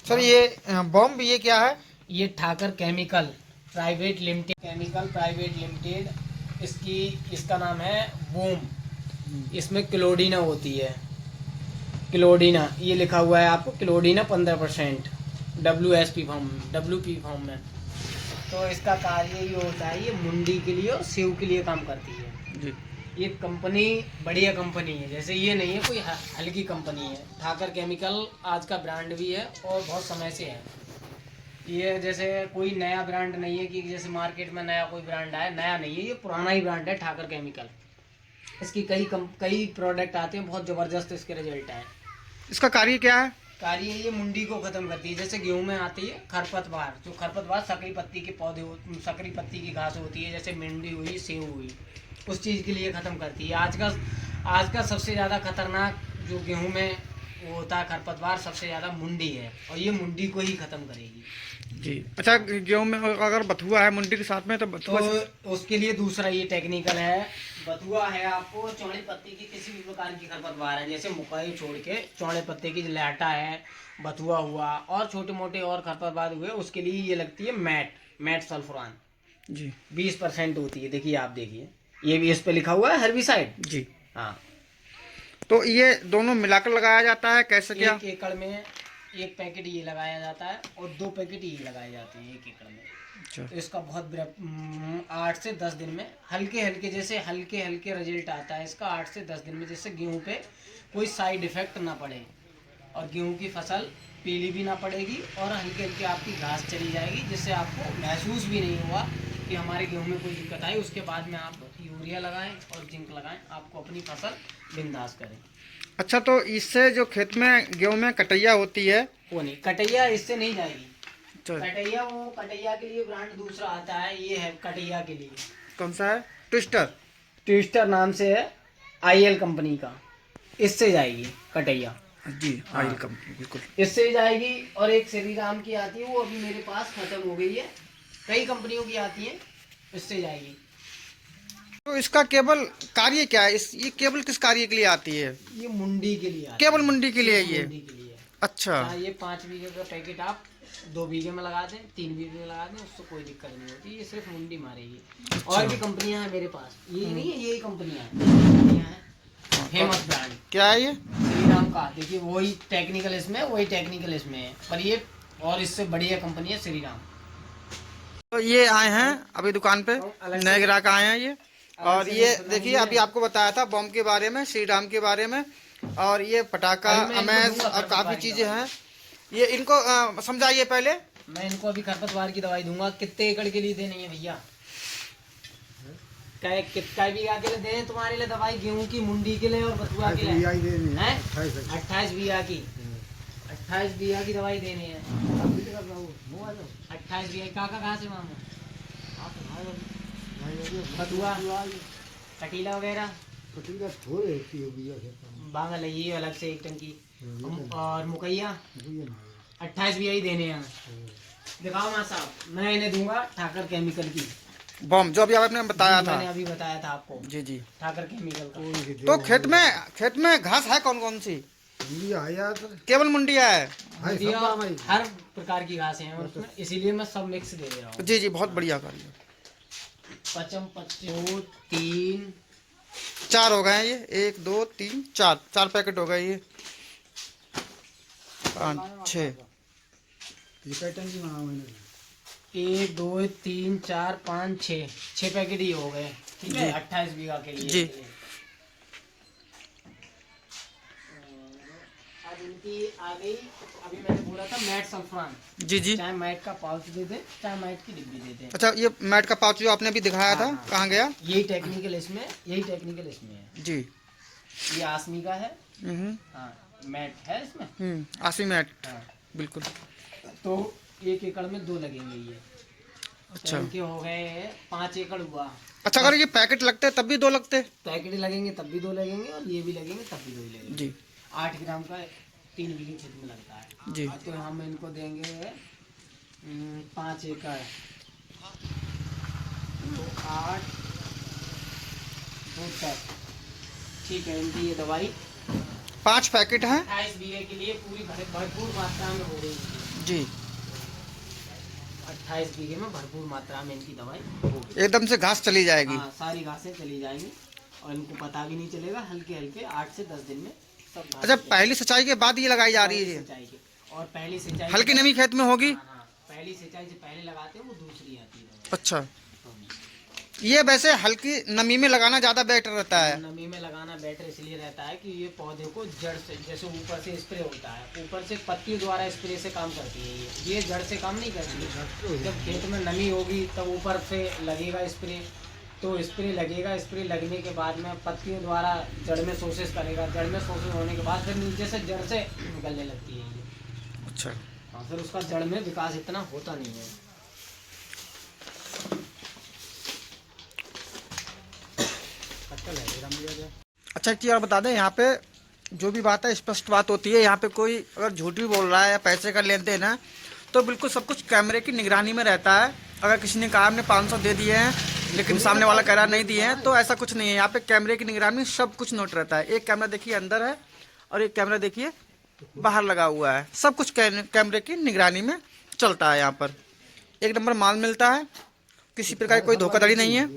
Sir ये bomb ये क्या है? ये ठाकर केमिकल प्राइवेट लिमिटेड इसका नाम है बूम। इसमें क्लोडीना होती है, क्लोडीना ये लिखा हुआ है आपको, क्लोडीना 15% WP फॉर्म में। तो इसका कार्य ये होता है, ये मुंडी के लिए और सेव के लिए काम करती है जी। ये कंपनी बढ़िया कंपनी है, जैसे ये नहीं है कोई हल्की कंपनी है। ठाकर केमिकल आज का ब्रांड भी है और बहुत समय से है। ये जैसे कोई नया ब्रांड नहीं है कि जैसे मार्केट में नया कोई ब्रांड आया, नया नहीं है, ये पुराना ही ब्रांड है ठाकर केमिकल। इसकी कई प्रोडक्ट आते हैं, बहुत ज़बरदस्त इसके रिजल्ट हैं। इसका कार्य क्या है? कार्य ये मुंडी को खत्म करती है। जैसे गेहूं में आती है खरपतवार, जो खरपतवार सकरी पत्ती के पौधे, सकरी पत्ती की घास होती है, जैसे भिंडी हुई, सेव हुई, उस चीज़ के लिए ख़त्म करती है। आज का सबसे ज़्यादा खतरनाक जो गेहूं में वो होता है खरपतवार, सबसे ज़्यादा मुंडी है, और ये मुंडी को ही ख़त्म करेगी जी। अच्छा, गेहूं में अगर बथुआ है मुंडी के साथ में तो बथुआ तो उसके लिए दूसरा ये टेक्निकल है। बथुआ है आपको चौड़े पत्ते की किसी भी प्रकार की खरपतवार है, जैसे मकई छोड़ के चौड़े पत्ते की लाटा है, बथुआ हुआ और छोटे मोटे और खरपतवार हुए, उसके लिए ये लगती है मैट सल्फुरान जी। 20% होती है। देखिए आप देखिए, ये भी इस पे लिखा हुआ है हर्बिसाइड जी। हाँ। तो ये दोनों मिलाकर लगाया जाता है कैसे क्या? 1 एकड़ में 1 पैकेट ये लगाया जाता है और 2 पैकेट ये लगाए जाते हैं 1 एकड़ में। अच्छा। तो इसका बहुत 8 से 10 दिन में हल्के हल्के रिजल्ट आता है इसका। 8 से 10 दिन में, जैसे गेहूं पे कोई साइड इफेक्ट ना पड़े और गेहूं की फसल पीली भी ना पड़ेगी और हल्के हल्के आपकी घास चली जाएगी, जिससे आपको महसूस भी नहीं हुआ कि हमारे गेहूं में कोई दिक्कत आई। उसके बाद में आप यूरिया लगाएं और जिंक लगाएं, आपको अपनी फसल बिंदास करें। अच्छा, तो इससे जो खेत में गेहूं में कटैया होती है वो नहीं, कटैया इससे नहीं जाएगी। अच्छा। कटैया के लिए ब्रांड दूसरा आता है, ये है कटैया के लिए। कौन सा है? ट्विस्टर नाम से है, IL कंपनी का, इससे जाएगी कटैया जी। ऑयल कंपनी बिल्कुल इससे ही जाएगी। और एक श्री राम की आती है, वो अभी मेरे पास खत्म हो गई है। कई कंपनियों की आती है, इससे जाएगी। तो इसका केवल कार्य क्या है? ये केवल किस कार्य के लिए आती है? ये मुंडी के लिए आती है, केवल मुंडी के लिए ये? मुंडी के लिए। अच्छा। ये 5 बीघे का पैकेट आप 2 बीघे में लगा दें, 3 बीघे में लगा दें, उससे कोई दिक्कत नहीं होती। ये सिर्फ मुंडी मारेगी। अच्छा। और भी कंपनियां हैं मेरे पास, ये नहीं है, यही कंपनियां हैं। फेमस ब्रांड क्या है ये? श्री राम का। देखिए वही टेक्निकल इसमें है, पर ये और इससे बढ़िया कंपनी है श्री राम। तो ये आए हैं अभी दुकान पे, नए ग्राहक आए हैं ये। और ये देखिए, अभी आपको बताया था बॉम्ब के बारे में, श्री राम के बारे में, और ये पटाखा, अमेज और काफ़ी चीज़ें हैं। ये इनको समझाइए पहले। मैं इनको अभी खरपतवार की दवाई दूंगा। कितने एकड़ के लिए देनी है भैया? कितना बीघा के लिए दें तुम्हारे लिए दवाई? गेहूं की, मुंडी के लिए और बथुआ के लिए 28 बीघा की। 28 बीघा की दवाई देनी है। 28 बीघा कहाँ से मांगो? बथुआ, कटीला वगैरह, बांगल है ये अलग से 1 टंकी, और मुकैया 28 बीघा ही देने हैं। दिखाओ मां साहब, मैं इन्हें दूंगा ठाकर केमिकल की बॉम्ब, जो अभी आपने बताया था। मैंने अभी बताया था आपको जी जी। ठाकर केमिकल का। तो खेत में घास है कौन कौन सी? केवल मुंडिया है? हर प्रकार की घासें हैं उसमें, इसीलिए मैं सब मिक्स दे रहा हूँ। जी जी, बहुत बढ़िया कार्य। 55 3 4 हो गए हैं ये, 1 2 3 4 पैकेट हो गए ये। 5 6 1 2 3 4 5 6 पैकेट ही हो गए। ठीक है, 28 बीघा के लिए जी। आज इनकी आ गई। अभी मैंने बोला था मैट सल्फरान, जी जी। चाहे मैट का पाउच दे दे, चाहे मैट की डिब्बी दे दे। अच्छा, ये मैट का पाउच जो आपने अभी दिखाया था, कहाँ गया? यही टेक्निकल इसमें है जी। ये आसमी का है। हाँ, मैट है इसमें। आसी मैट। हाँ। बिल्कुल। तो 1 एकड़ में 2 लगेंगे ये। अच्छा। तो इनके हो गए 5 एकड़ हुआ। अच्छा, अगर ये पैकेट लगते तब भी 2 लगते? पैकेट लगेंगे तब भी 2 लगेंगे, और ये भी लगेंगे तब भी 2 ही लगेंगे जी। 8 ग्राम का 3 बीघे खेत में लगता है जी। तो हम इनको देंगे 5 एकड़, तो 8 2 10। ठीक है, इनकी ये दवाई 5 पैकेट हैं। 28 बीघे के लिए पूरी भरपूर मात्रा में हो गई। जी। 28 बीघे में भरपूर मात्रा में इनकी दवाई होगी। एकदम से घास चली जाएगी। हाँ, सारी घासें चली जाएंगी और इनको पता भी नहीं चलेगा। हल्के हल्के 8 से 10 दिन में सब घासें अच्छा, चली पहली सिंचाई के बाद ये लगाई जा रही पहली है? सिंचाई के और पहली सिंचाई हल्की के नमी खेत में होगी? हाँ, हाँ, पहली सिंचाई से पहले लगाते हैं वो दूसरी आती है। अच्छा, ये वैसे हल्की नमी में लगाना ज़्यादा बेटर रहता है। नमी में लगाना बेटर इसलिए रहता है कि ये पौधे को जड़ से, जैसे ऊपर से स्प्रे होता है, ऊपर से पत्तियों द्वारा स्प्रे से काम करती है। ये जड़ से काम नहीं करती है। जब खेत में नमी होगी तब ऊपर से लगेगा स्प्रे, तो स्प्रे लगेगा। स्प्रे लगने के बाद में पत्तियों द्वारा जड़ में शोषित करेगा। जड़ में शोषित होने के बाद फिर नीचे से जड़ से निकलने लगती है ये। अच्छा, और फिर उसका जड़ में विकास इतना होता नहीं है। अच्छा, एक चीज़ और बता दें, यहाँ पे जो भी बात है स्पष्ट बात होती है। यहाँ पे कोई अगर झूठ भी बोल रहा है या पैसे का लेन देन है तो बिल्कुल सब कुछ कैमरे की निगरानी में रहता है। अगर किसी ने कहा हमने 500 दे दिए हैं लेकिन सामने वाला कह रहा नहीं दिए हैं, तो ऐसा कुछ नहीं है। यहाँ पे कैमरे की निगरानी में सब कुछ नोट रहता है। एक कैमरा देखिए अंदर है और एक कैमरा देखिए बाहर लगा हुआ है। सब कुछ कैमरे की निगरानी में चलता है। यहाँ पर एक नंबर माल मिलता है, किसी प्रकार की कोई धोखाधड़ी नहीं है।